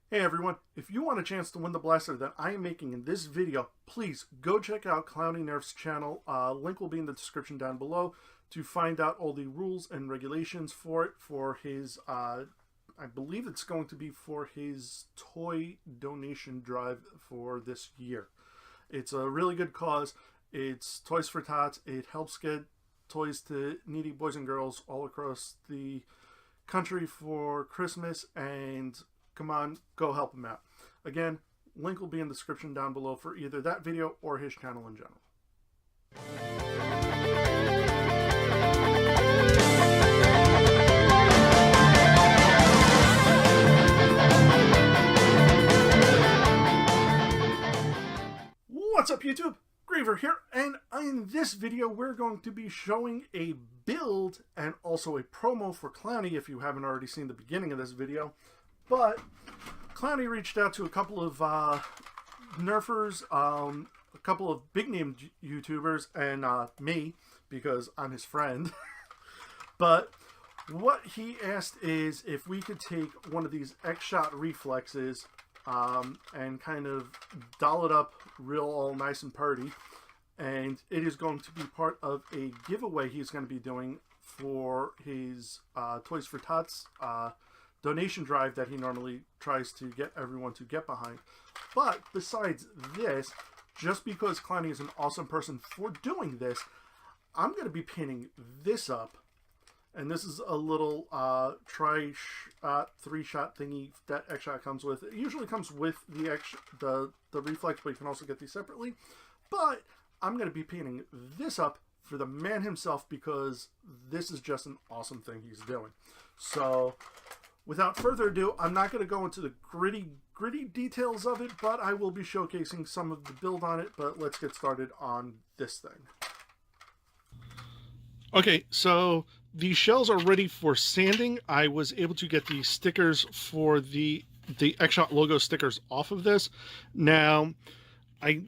Hey everyone, if you want a chance to win the blaster that I am making in this video, please go check out Clownie Nerf's channel. Link will be in the description down below to find out all the rules and regulations for it, for his, I believe it's going to be for his toy donation drive for this year. It's a really good cause. It's Toys for Tots. It helps get toys to needy boys and girls all across the country for Christmas, and come on, go help him out. Again, link will be in the description down below for either that video or his channel in general. What's up YouTube? Graver here, and in this video we're going to be showing a build and also a promo for Clownie if you haven't already seen the beginning of this video. But Clownie reached out to a couple of Nerfers, a couple of big name YouTubers, and me, because I'm his friend. But what he asked is if we could take one of these X-Shot reflexes and kind of doll it up real all nice and purty. And it is going to be part of a giveaway he's going to be doing for his Toys for Tots donation drive that he normally tries to get everyone to get behind. But besides this, just because Clownie is an awesome person for doing this, I'm going to be pinning this up. And this is a little three-shot thingy that X-Shot comes with. It usually comes with the reflex, but you can also get these separately. But I'm going to be pinning this up for the man himself because this is just an awesome thing he's doing. So without further ado, I'm not going to go into the gritty details of it, but I will be showcasing some of the build on it. But let's get started on this thing. Okay, so the shells are ready for sanding. I was able to get the stickers for the X-Shot logo stickers off of this. Now, I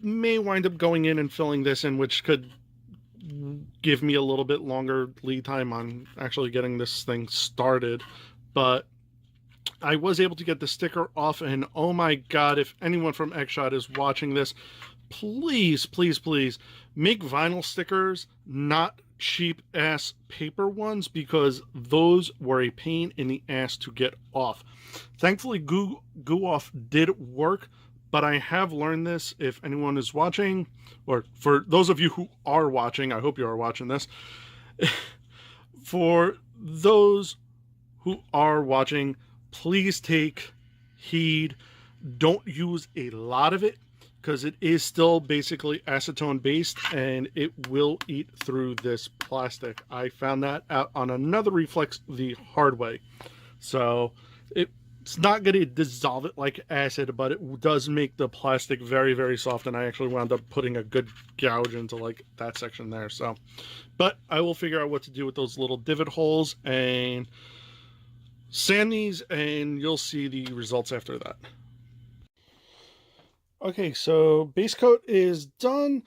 may wind up going in and filling this in, which could give me a little bit longer lead time on actually getting this thing started. But I was able to get the sticker off, and oh my god, if anyone from X-Shot is watching this, please, please, please make vinyl stickers, not cheap ass paper ones, because those were a pain in the ass to get off. Thankfully, Goo Off did work, but I have learned this. If anyone is watching, or for those of you who are watching, I hope you are watching this. For those who are watching, please take heed. Don't use a lot of it, because it is still basically acetone based and it will eat through this plastic. I found that out on another reflex the hard way. So it's not going to dissolve it like acid, but it does make the plastic very, very soft, and I actually wound up putting a good gouge into like that section there. So, but I will figure out what to do with those little divot holes and sand these, and you'll see the results after that. Okay, so base coat is done.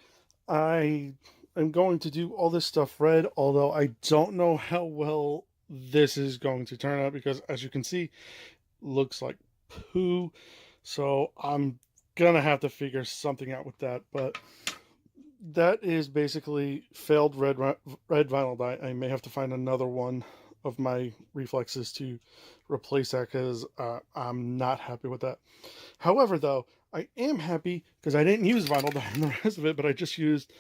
I am going to do all this stuff red, although I don't know how well this is going to turn out because, as you can see, looks like poo. So I'm gonna have to figure something out with that. But that is basically failed red vinyl dye. I may have to find another one of my reflexes to replace that because I'm not happy with that. However, though, I am happy because I didn't use vinyl dye in the rest of it, but I just used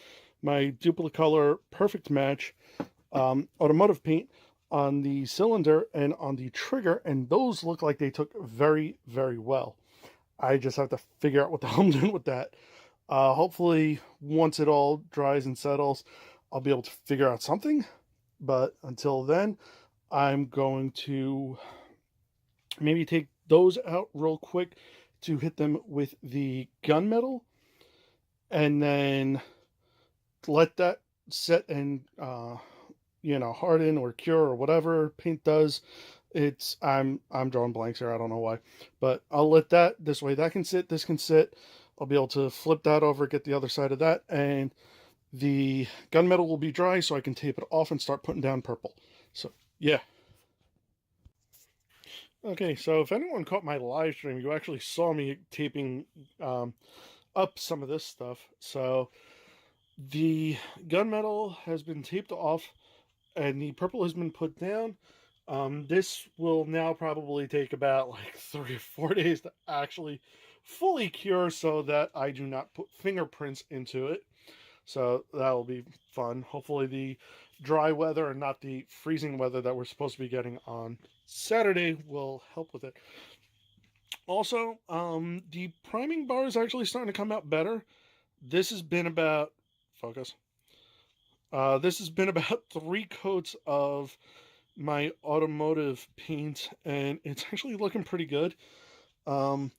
my Duplicolor Perfect Match automotive paint on the cylinder and on the trigger, and those look like they took very, very well. I just have to figure out what the hell I'm doing with that. Hopefully, once it all dries and settles, I'll be able to figure out something. But until then, I'm going to maybe take those out real quick to hit them with the gunmetal, and then let that set and harden or cure or whatever paint does. I'm drawing blanks here, I don't know why, but I'll let that this way. That can sit, this can sit. I'll be able to flip that over, get the other side of that, and the gunmetal will be dry so I can tape it off and start putting down purple. So yeah. Okay, so if anyone caught my live stream, you actually saw me taping up some of this stuff. So the gunmetal has been taped off and the purple has been put down. This will now probably take about like 3 or 4 days to actually fully cure so that I do not put fingerprints into it. So that'll be fun. Hopefully the dry weather and not the freezing weather that we're supposed to be getting on Saturday will help with it. Also, the priming bar is actually starting to come out better. This has been about, focus. This has been about 3 coats of my automotive paint, and it's actually looking pretty good. You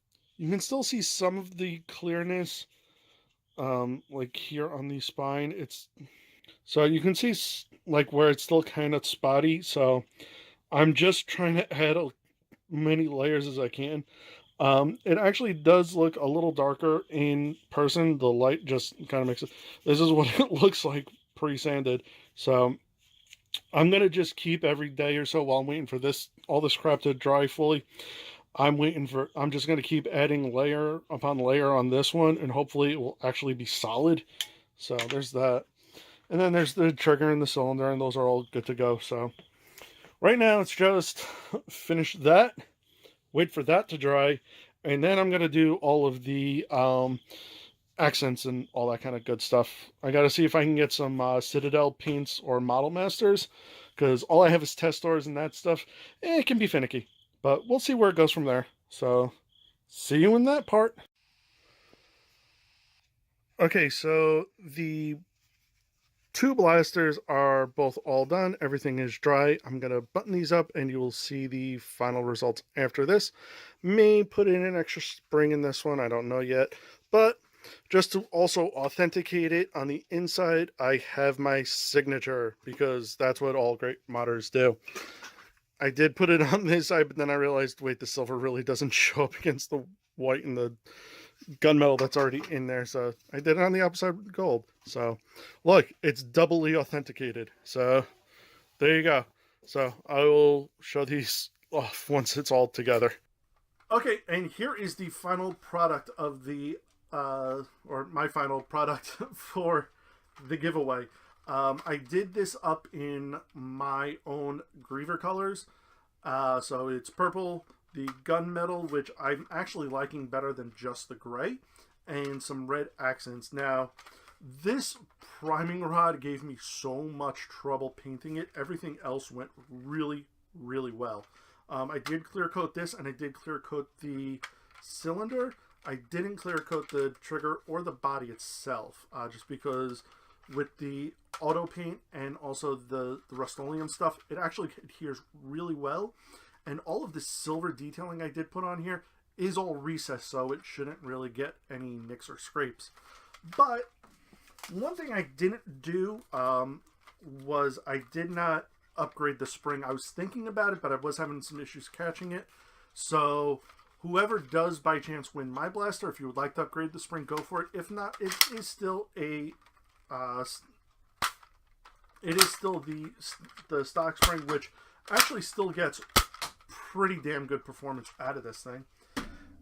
can still see some of the clearness, like here on the spine. So you can see like where it's still kind of spotty. So I'm just trying to add as many layers as I can. It actually does look a little darker in person. The light just kind of makes it. This is what it looks like pre-sanded. So I'm gonna just keep every day or so while I'm waiting for all this crap to dry fully. I'm just gonna keep adding layer upon layer on this one, and hopefully it will actually be solid. So there's that. And then there's the trigger and the cylinder, and those are all good to go. So right now it's just finish that, wait for that to dry, and then I'm gonna do all of the accents and all that kind of good stuff. I gotta see if I can get some Citadel paints or Model Masters, because all I have is test stores and that stuff. It can be finicky, but we'll see where it goes from there. So see you in that part. Okay, so the 2 blasters are both all done. Everything is dry. I'm going to button these up and you will see the final results after this. May put in an extra spring in this one. I don't know yet. But just to also authenticate it, on the inside, I have my signature because that's what all great modders do. I did put it on this side, but then I realized, wait, the silver really doesn't show up against the white and the gunmetal that's already in there, so I did it on the opposite with gold. So look, it's doubly authenticated. So there you go. So I will show these off once it's all together. Okay, and here is the final product of the or my final product for the giveaway. I did this up in my own Griever colors. So it's purple, the gunmetal, which I'm actually liking better than just the gray, and some red accents. Now, this priming rod gave me so much trouble painting it. Everything else went really, really well. I did clear coat this, and I did clear coat the cylinder. I didn't clear coat the trigger or the body itself, just because with the auto paint and also the Rust-Oleum stuff, it actually adheres really well. And all of the silver detailing I did put on here is all recessed, so it shouldn't really get any nicks or scrapes. But one thing I didn't do was I did not upgrade the spring. I was thinking about it, but I was having some issues catching it. So whoever does by chance win my blaster, if you would like to upgrade the spring, go for it. If not, it is still the stock spring, which actually still gets pretty damn good performance out of this thing.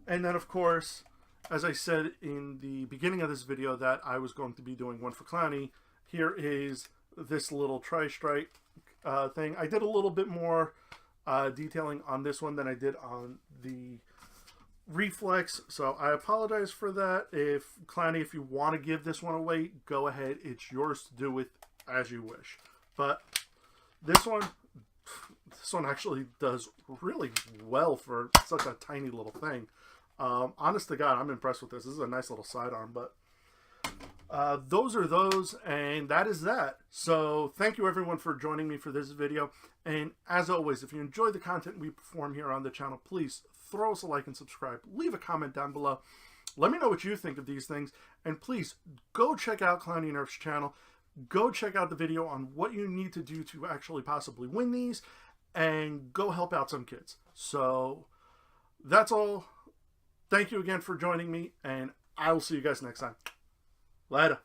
And then, of course, as I said in the beginning of this video that I was going to be doing one for Clownie, here is this little tri-stripe thing. I did a little bit more detailing on this one than I did on the Reflex, so I apologize for that. If Clownie, if you want to give this one away, go ahead. It's yours to do with as you wish. But this one actually does really well for such a tiny little thing. Honest to God, I'm impressed with this. This is a nice little sidearm, but those are those, and that is that. So thank you everyone for joining me for this video. And as always, if you enjoy the content we perform here on the channel, please throw us a like and subscribe. Leave a comment down below. Let me know what you think of these things. And please go check out Clownie Nerf's channel. Go check out the video on what you need to do to actually possibly win these, and go help out some kids. So that's all. Thank you again for joining me, and I will see you guys next time. Later.